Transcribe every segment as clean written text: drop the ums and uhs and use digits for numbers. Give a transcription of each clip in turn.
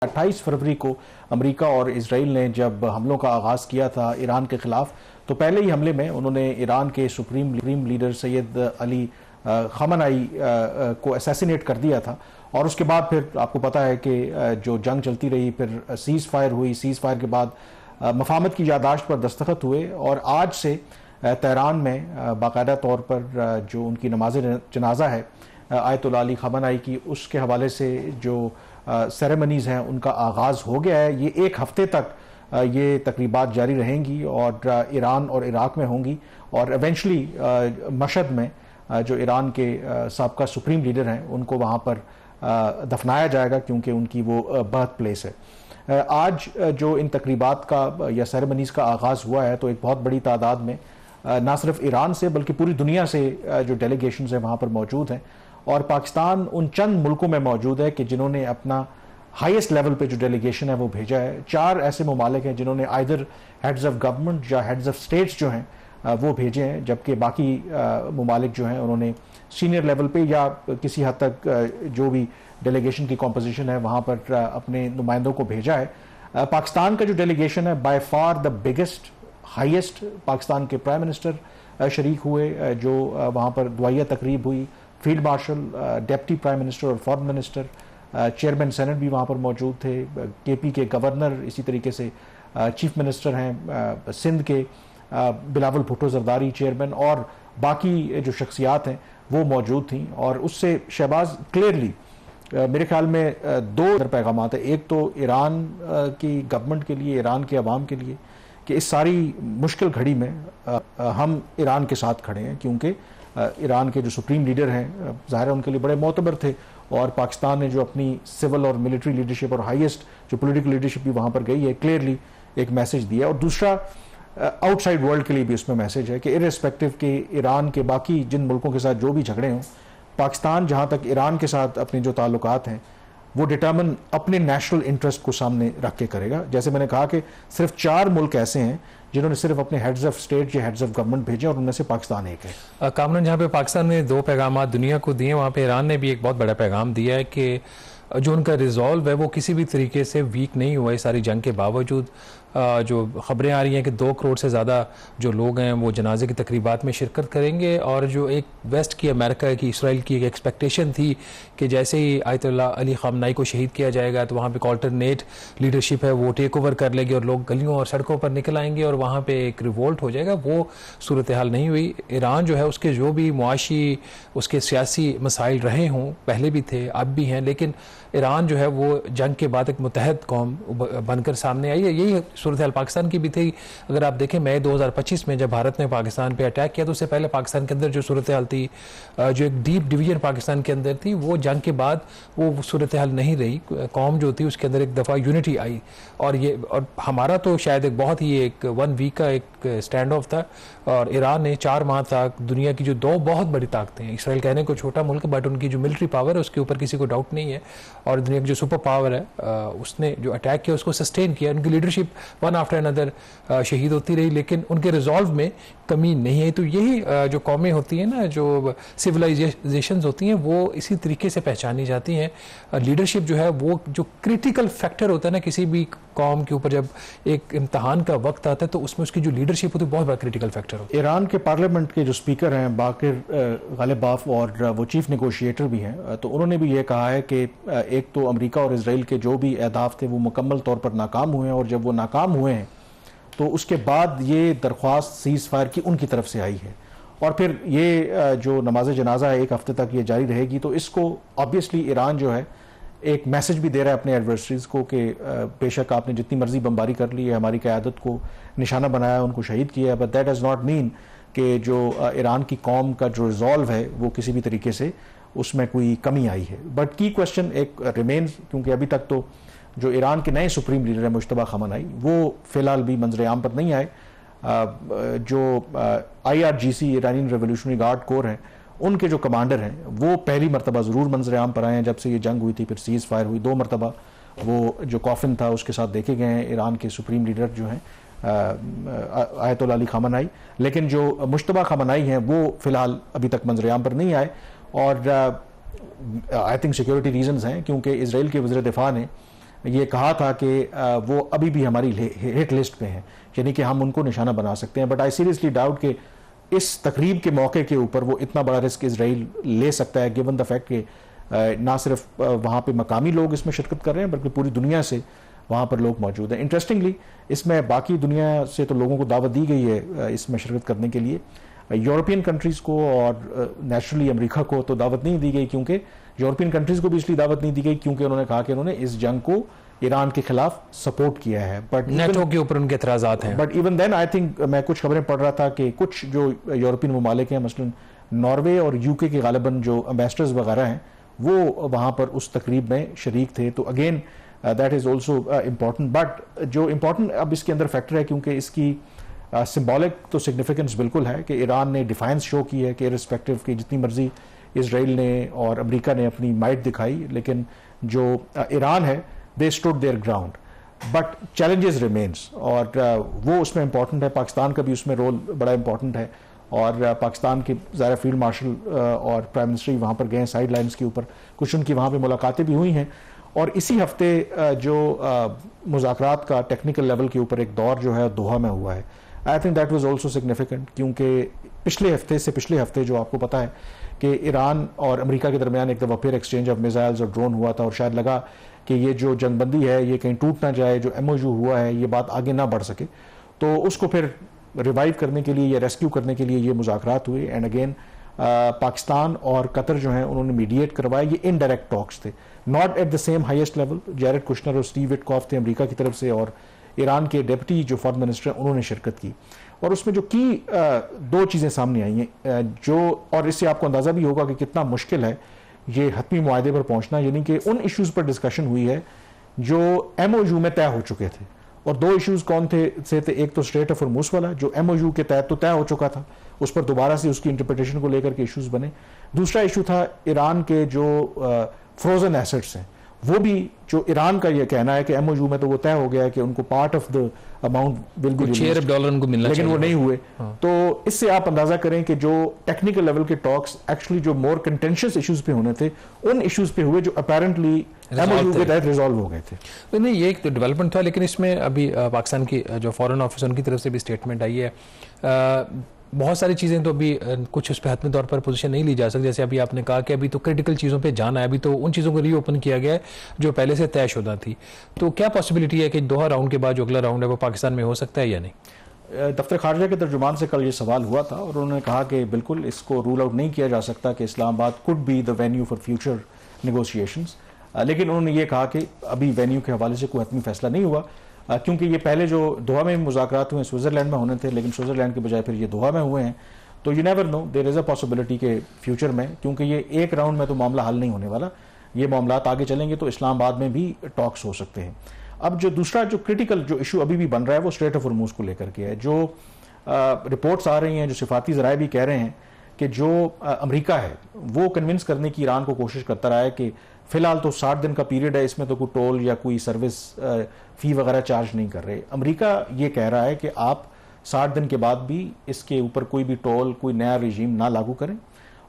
28 फरवरी को अमेरिका और इजराइल ने जब हमलों का आगाज़ किया था ईरान के ख़िलाफ़, तो पहले ही हमले में उन्होंने ईरान के supreme leader Syed Ali Khamenei को असैसिनेट कर दिया था। और उसके बाद फिर आपको पता है कि जो जंग चलती रही, फिर सीज़ फायर हुई। सीज़ फायर के बाद मफाहमत की यादाश्त पर दस्तखत हुए और आज से तेहरान में बाकायदा तौर पर जो उनकी नमाज जनाजा है आयतुल्लाह अली ख़ामेनेई की, उसके हवाले से जो सेरेमनीज़ हैं उनका आगाज़ हो गया है। ये एक हफ्ते तक ये तकरीबात जारी रहेंगी और ईरान और इराक़ में होंगी और एवेंचुअली मशहद में जो ईरान के साबका सुप्रीम लीडर हैं उनको वहाँ पर दफनाया जाएगा, क्योंकि उनकी वो बर्थ प्लेस है। आज जो इन तकरीबात का या सेरेमनीज़ का आगाज़ हुआ है, तो एक बहुत बड़ी तादाद में ना सिर्फ ईरान से बल्कि पूरी दुनिया से जो डेलीगेशंस हैं वहाँ पर मौजूद हैं। और पाकिस्तान उन चंद मुल्कों में मौजूद है कि जिन्होंने अपना हाईएस्ट लेवल पे जो डेलीगेशन है वो भेजा है। 4 ऐसे ममालिक हैं जिन्होंने आइदर हेड्स ऑफ गवर्नमेंट या हेड्स ऑफ स्टेट्स जो हैं वो भेजे हैं, जबकि बाकी ममालिक जो हैं उन्होंने सीनियर लेवल पे या किसी हद तक जो भी डेलीगेशन की कॉम्पोजिशन है वहाँ पर अपने नुमाइंदों को भेजा है। पाकिस्तान का जो डेलीगेशन है by far the biggest highest, Pakistan के प्राइम मिनिस्टर शरीक हुए, जो वहाँ पर दुआया तकरीब हुई, field marshal, deputy prime minister और फॉरेन मिनिस्टर, चेयरमैन सेनेट भी वहाँ पर मौजूद थे, केपी के गवर्नर, इसी तरीके से चीफ मिनिस्टर हैं सिंध के बिलावल भुट्टो जरदारी चेयरमैन, और बाकी जो शख्सियात हैं वो मौजूद थी। और उससे शहबाज क्लियरली मेरे ख्याल में 2 पैगामात है। एक तो ईरान की गवर्नमेंट के लिए, ईरान के अवाम के लिए, कि इस सारी मुश्किल घड़ी में हम ईरान के साथ खड़े हैं, क्योंकि ईरान के जो सुप्रीम लीडर हैं ज़ाहिर है उनके लिए बड़े मोतबर थे और पाकिस्तान ने जो अपनी सिविल और मिलिट्री लीडरशिप और हाईएस्ट जो पॉलिटिकल लीडरशिप भी वहाँ पर गई है, क्लियरली एक मैसेज दिया। और दूसरा आउटसाइड वर्ल्ड के लिए भी उसमें मैसेज है कि इर्रेस्पेक्टिव के ईरान के बाकी जिन मुल्कों के साथ जो भी झगड़े हों, पाकिस्तान जहाँ तक ईरान के साथ अपने जो ताल्लुकात हैं वो डिटर्मिन अपने नेशनल इंटरेस्ट को सामने रख के करेगा। जैसे मैंने कहा कि सिर्फ 4 मुल्क ऐसे हैं जिन्होंने सिर्फ अपने हेड्स ऑफ स्टेट या हेड्स ऑफ गवर्नमेंट भेजे और उनमें से पाकिस्तान एक है। कामरान, जहाँ पे पाकिस्तान ने 2 पैगाम दुनिया को दिए, वहाँ पे ईरान ने भी एक बहुत बड़ा पैगाम दिया है कि जो उनका रिजॉल्व है वो किसी भी तरीके से वीक नहीं हुआ है सारी जंग के बावजूद। जो ख़बरें आ रही हैं कि 2 करोड़ से ज़्यादा जो लोग हैं वो जनाजे की तकरीबात में शिरकत करेंगे। और जो एक वेस्ट की, अमेरिका की, इसराइल की एक एक्सपेक्टेशन थी कि जैसे ही आयतुल्लाह अली ख़ामेनेई को शहीद किया जाएगा तो वहाँ पे ऑल्टरनेट लीडरशिप है वो टेक ओवर कर लेगी और लोग गलियों और सड़कों पर निकल आएंगे और वहाँ पे एक रिवोल्ट हो जाएगा। वो सूरत हाल नहीं हुई। ईरान जो है उसके जो भी मुआशी, उसके सियासी मसाइल रहे हों, पहले भी थे अब भी हैं, लेकिन ईरान जो है वो जंग के बाद एक मुतहद कौम बनकर सामने आई है। यही सूरत हाल पाकिस्तान की भी थी। अगर आप देखें मई 2025 में जब भारत ने पाकिस्तान पे अटैक किया तो उससे पहले पाकिस्तान के अंदर जो सूरत हाल थी, जो एक डीप डिवीजन पाकिस्तान के अंदर थी, वो जंग के बाद वो सूरत हाल नहीं रही। कौम जो थी उसके अंदर एक दफ़ा यूनिटी आई और हमारा तो शायद एक बहुत ही एक 1 वीक का एक स्टैंड ऑफ था। और ईरान ने 4 माह तक दुनिया की जो 2 बहुत बड़ी ताकतें हैं, इसराइल कहने को छोटा मुल्क बट उनकी जो मिलिट्री पावर है उसके ऊपर किसी को डाउट नहीं है, और दुनिया की जो सुपर पावर है उसने जो अटैक किया उसको सस्टेन किया। उनकी लीडरशिप वन आफ्टर अनदर शहीद होती रही, लेकिन उनके रिजॉल्व में कमी नहीं है। तो यही जो कौमें होती हैं ना, जो सिविलाइजेशंस होती हैं, वो इसी तरीके से पहचानी जाती हैं। लीडरशिप जो है वो जो क्रिटिकल फैक्टर होता है ना किसी भी कौम के ऊपर, जब एक इम्तहान का वक्त आता है तो उसमें उसकी जो लीडरशिप होती है बहुत बड़ा क्रिटिकल फैक्टर होता है। ईरान के पार्लियामेंट के जो स्पीकर हैं बाकिर गालिबाफ, और वो चीफ नेगोशिएटर भी हैं, तो उन्होंने भी ये कहा है कि एक तो अमेरिका और इजराइल के जो भी अहदाफ थे वो मुकम्मल तौर पर नाकाम हुए हैं, और जब वो नाकाम हुए हैं तो उसके बाद ये दरख्वास्त सीज़ फायर की उनकी तरफ से आई है। और फिर ये जो नमाज जनाजा है 1 हफ्ते तक ये जारी रहेगी, तो इसको ऑब्वियसली ईरान जो है एक मैसेज भी दे रहा है अपने एडवर्सरीज को कि बेशक आपने जितनी मर्जी बमबारी कर ली है, हमारी क़यादत को निशाना बनाया, उनको शहीद किया, but that does not mean कि जो ईरान की कौम का जो रिजॉल्व है वो किसी भी तरीके से उसमें कोई कमी आई है। बट की क्वेश्चन एक रिमेन्स, क्योंकि अभी तक तो जो ईरान के नए सुप्रीम लीडर है मुश्तबा ख़ामेनेई, वो फ़िलहाल भी मंजर आम पर नहीं आए। जो IRGC ईरानी रेवोल्यूशनरी गार्ड कोर है, उनके जो कमांडर हैं वो पहली मरतबा ज़रूर मंजर आम पर आए हैं जब से ये जंग हुई थी। फिर सीज़ फायर हुई, 2 मरतबा वो जो कॉफिन था उसके साथ देखे गए हैं ईरान के सुप्रीम लीडर जो हैं आयतुल्लाह अली ख़ामेनेई, लेकिन जो मुश्तबा ख़ामेनेई हैं वो फ़िलहाल अभी तक मंजर आम पर नहीं आए। और आई थिंक सिक्योरिटी रीजंस हैं, क्योंकि इसराइल के वज़ीर दिफा ने ये कहा था कि वो अभी भी हमारी हिट लिस्ट पे हैं, यानी कि हम उनको निशाना बना सकते हैं। बट आई सीरियसली डाउट कि इस तकरीब के मौके के ऊपर वो इतना बड़ा रिस्क इजराइल ले सकता है, गिवन द फैक्ट कि ना सिर्फ वहाँ पे मकामी लोग इसमें शिरकत कर रहे हैं बल्कि पूरी दुनिया से वहाँ पर लोग मौजूद हैं। इंटरेस्टिंगली इसमें बाकी दुनिया से तो लोगों को दावत दी गई है इसमें शिरकत करने के लिए, यूरोपियन कंट्रीज़ को और नेचुरली अमेरिका को तो दावत नहीं दी गई, क्योंकि यूरोपियन कंट्रीज़ को भी इसलिए दावत नहीं दी गई क्योंकि उन्होंने कहा कि उन्होंने इस जंग को ईरान के खिलाफ सपोर्ट किया है। बट नेटो के ऊपर उनके एतराज़ात हैं। But even then I think मैं कुछ खबरें पढ़ रहा था कि कुछ जो यूरोपियन ममालिक हैं, मसलन नॉर्वे और यूके के गालिबन जो एम्बेसडर्स वगैरह हैं, वो वहाँ पर उस तकरीब में शरीक थे। तो again that is also important. But जो इम्पॉर्टेंट अब इसके अंदर फैक्टर है, क्योंकि इसकी सिंबॉलिक तो सिग्निफिकेंस बिल्कुल है कि ईरान ने डिफाइंस शो की है कि इर्रिस्पेक्टिव की जितनी मर्जी इसराइल ने और अमेरिका ने अपनी माइट दिखाई, लेकिन जो ईरान है they stood their ground. But challenges remains और वो उसमें इंपॉर्टेंट है। पाकिस्तान का भी उसमें रोल बड़ा इंपॉर्टेंट है और पाकिस्तान के ज़ाहिर फील्ड मार्शल और प्राइम मिनिस्टर वहाँ पर गए साइड लाइन्स के ऊपर, कुछ उनकी वहाँ पर मुलाकातें भी हुई हैं। और इसी हफ्ते जो मुज़ाकरात का टेक्निकल लेवल के ऊपर एक दौर जो है दोहा में हुआ है, I think that was also significant, क्योंकि पिछले हफ्ते जो आपको पता है कि ईरान और अमेरिका के दरमियान एक दफ़ा फिर एक्सचेंज ऑफ मिसाइल्स और ड्रोन हुआ था और शायद लगा कि ये जो जंगबंदी है ये कहीं टूट ना जाए, जो MOU हुआ है ये बात आगे ना बढ़ सके, तो उसको फिर रिवाइव करने के लिए या रेस्क्यू करने के लिए ये मुज़ाकरात हुए। एंड अगेन पाकिस्तान और कतर जो हैं उन्होंने मीडिएट करवाया। ये इनडायरेक्ट टॉक्स थे, not at the same highest level. Jared Kushner और स्टीव विटकॉफ थे अमेरिका की तरफ से और ईरान के डिप्टी जो फॉरेन मिनिस्टर हैं उन्होंने शिरकत की। और उसमें जो की दो चीज़ें सामने आई हैं जो, और इससे आपको अंदाज़ा भी होगा कि कितना मुश्किल है ये हतमी मुआहदे पर पहुंचना, यानी कि उन इश्यूज़ पर डिस्कशन हुई है जो MOU में तय हो चुके थे। और दो इश्यूज़ कौन थे एक तो स्ट्रेट ऑफ हॉर्मुज़ वाला जो MOU के तहत तो तय हो चुका था, उस पर दोबारा से उसकी इंटरप्रिटेशन को लेकर के इश्यूज़ बने। दूसरा इशू था ईरान के जो फ्रोजन एसेट्स हैं, वो भी जो ईरान का ये कहना है कि MOU में तो वो तय हो गया है कि उनको part of the amount will be $6 अरब उनको मिलना, लेकिन वो नहीं हुए। तो इससे आप अंदाजा करें कि जो टेक्निकल लेवल के टॉक्स एक्चुअली जो मोर कंटेंशियस इश्यूज पे होने थे उन इश्यूज पे हुए जो अपेरेंटली MOU के तहत रिजॉल्व हो गए थे। तो नहीं, ये एक तो डेवलपमेंट था, लेकिन इसमें अभी पाकिस्तान की जो फॉरेन ऑफिस उनकी तरफ से भी स्टेटमेंट आई है। बहुत सारी चीज़ें तो अभी कुछ उस पर हतमी तौर पर पोजीशन नहीं ली जा सकती। जैसे अभी आपने कहा कि अभी तो क्रिटिकल चीज़ों पे जाना है, अभी तो उन चीज़ों को रीओपन किया गया है जो पहले से तयशुदा थी। तो क्या पॉसिबिलिटी है कि दोहा राउंड के बाद जो अगला राउंड है वो पाकिस्तान में हो सकता है या नहीं? दफ्तर खारजा के तर्जुमान से कल ये सवाल हुआ था और उन्होंने कहा कि बिल्कुल इसको रूल आउट नहीं किया जा सकता कि Islamabad could be the venue for future negotiations, लेकिन उन्होंने ये कहा कि अभी वेन्यू के हवाले से कोई हतमी फैसला नहीं हुआ, क्योंकि ये पहले जो दोहा में मुज़ाकरात हुए स्विट्ज़रलैंड में होने थे, लेकिन स्विट्ज़रलैंड के बजाय फिर ये दोहा में हुए हैं। तो you never know, there is a possibility के फ्यूचर में, क्योंकि ये एक राउंड में तो मामला हल नहीं होने वाला, ये मामला आगे चलेंगे तो इस्लामाबाद में भी टॉक्स हो सकते हैं। अब जो दूसरा जो क्रिटिकल जो इशू अभी भी बन रहा है वो स्ट्रेट ऑफ हॉर्मुज़ को लेकर के है। जो रिपोर्ट्स आ रही हैं, जो सिफाती ज़राए भी कह रहे हैं कि जो अमेरिका है वो कन्विंस करने की ईरान को कोशिश करता रहा है कि फ़िलहाल तो 60 दिन का पीरियड है, इसमें तो कोई टोल या कोई सर्विस फ़ी वगैरह चार्ज नहीं कर रहे। अमेरिका ये कह रहा है कि आप 60 दिन के बाद भी इसके ऊपर कोई भी टोल, कोई नया रिजीम ना लागू करें।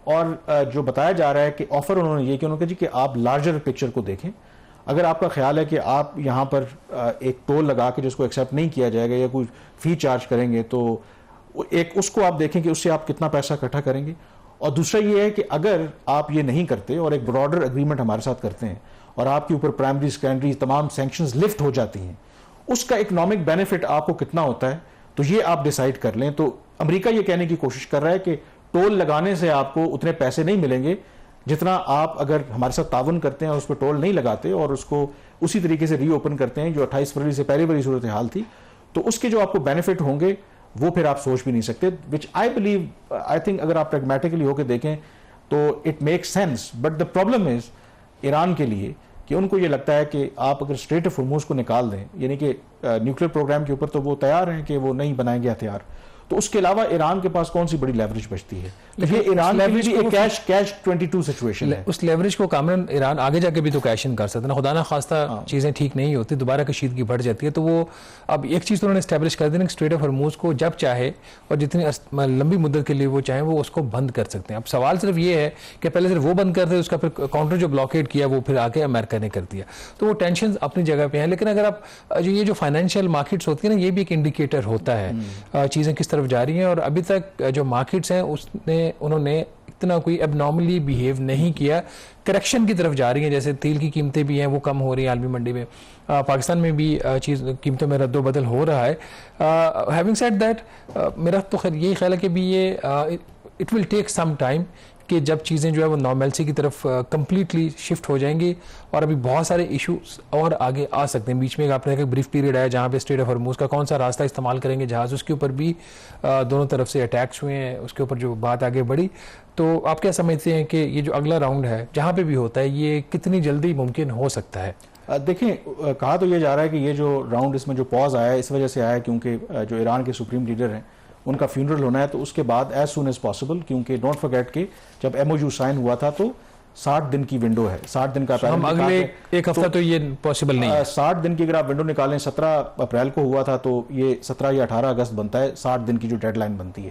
और जो बताया जा रहा है कि ऑफर उन्होंने ये कि उन्होंने कहा जी कि आप लार्जर पिक्चर को देखें, अगर आपका ख्याल है कि आप यहाँ पर एक टोल लगा के जिसको एक्सेप्ट नहीं किया जाएगा या कोई फ़ी चार्ज करेंगे, तो एक उसको आप देखें कि उससे आप कितना पैसा इकट्ठा करेंगे। और दूसरा ये है कि अगर आप ये नहीं करते और एक ब्रॉडर एग्रीमेंट हमारे साथ करते हैं और आपके ऊपर प्राइमरी सेकेंडरी तमाम सैंक्शंस लिफ्ट हो जाती हैं, उसका इकोनॉमिक बेनिफिट आपको कितना होता है, तो ये आप डिसाइड कर लें। तो अमेरिका ये कहने की कोशिश कर रहा है कि टोल लगाने से आपको उतने पैसे नहीं मिलेंगे जितना आप अगर हमारे साथ तावन करते हैं और उस पर टोल नहीं लगाते और उसको उसी तरीके से रीओपन करते हैं जो 28 फरवरी से पहले वाली सूरत हाल थी, तो उसके जो आपको बेनिफिट होंगे वो फिर आप सोच भी नहीं सकते। विच आई बिलीव, आई थिंक अगर आप प्रैग्मेटिकली होकर देखें तो it makes sense. But the problem is Iran के लिए कि उनको ये लगता है कि आप अगर स्ट्रेट ऑफ हॉर्मुज़ को निकाल दें, यानी कि न्यूक्लियर प्रोग्राम के ऊपर तो वो तैयार हैं कि वो नहीं बनाएंगे हथियार, तो उसके अलावा ईरान के पास कौन सी बड़ी लेवरेज बचती है? तो ये ईरान leverage की कैश 22 सिचुएशन है। उस लेवरेज को कामन ईरान आगे जाके भी तो कैश इन कर सकते हैं, खुदा ना खास्ता चीज़ें ठीक नहीं होती, दोबारा कशीदगी बढ़ जाती है, तो वो अब एक चीज़ तो उन्होंने स्टैब्लिश कर दी ना, स्ट्रेट ऑफ हॉर्मूज को जब चाहे और जितनी लंबी मुद्दत के लिए वो चाहे वो उसको बंद कर सकते हैं। अब सवाल सिर्फ ये है कि पहले सिर्फ वो बंद करते, उसका फिर काउंटर जो ब्लॉकेड किया वो फिर आके अमेरिका ने कर दिया, तो वो टेंशन अपनी जगह पे हैं। लेकिन अगर आप जो फाइनेंशियल मार्केट्स होती है ना, ये भी एक इंडिकेटर होता है चीज़ें किस तरफ जा रही हैं, और अभी तक जो मार्केट्स हैं उन्होंने इतना कोई एबनॉर्मली बिहेव नहीं किया, करेक्शन की तरफ जा रही हैं। जैसे तेल की कीमतें भी हैं वो कम हो रही हैं आलमी मंडी में, पाकिस्तान में भी चीज़ कीमतों में रद्दोबदल हो रहा है। हैविंग सेड दैट, मेरा तो खैर यही ख्याल है कि भी ये it will take some time कि जब चीज़ें जो है वो नॉर्मलसी की तरफ कंप्लीटली शिफ्ट हो जाएंगी, और अभी बहुत सारे इशूज और आगे आ सकते हैं। बीच में आपने देखा ब्रीफ पीरियड आया जहाँ पे स्ट्रेट ऑफ हॉर्मूज का कौन सा रास्ता इस्तेमाल करेंगे जहाज़, उसके ऊपर भी दोनों तरफ से अटैक्स हुए हैं, उसके ऊपर जो बात आगे बढ़ी। तो आप क्या समझते हैं कि ये जो अगला राउंड है जहाँ पे भी होता है ये कितनी जल्दी मुमकिन हो सकता है? देखें, कहा तो ये जा रहा है कि ये जो राउंड इसमें जो पॉज आया है इस वजह से आया है क्योंकि जो ईरान के सुप्रीम लीडर हैं उनका फ्यूनरल होना है, तो उसके बाद एज सुन एज पॉसिबल, क्योंकि डोंट फॉरगेट कि जब MOU साइन हुआ था तो 60 दिन की विंडो है, 60 दिन का हम अगले एक हफ्ता तो ये पॉसिबल नहीं है। 60 दिन की अगर आप विंडो निकालें, 17 अप्रैल को हुआ था तो ये 17 या 18 अगस्त बनता है, 60 दिन की जो डेडलाइन बनती है।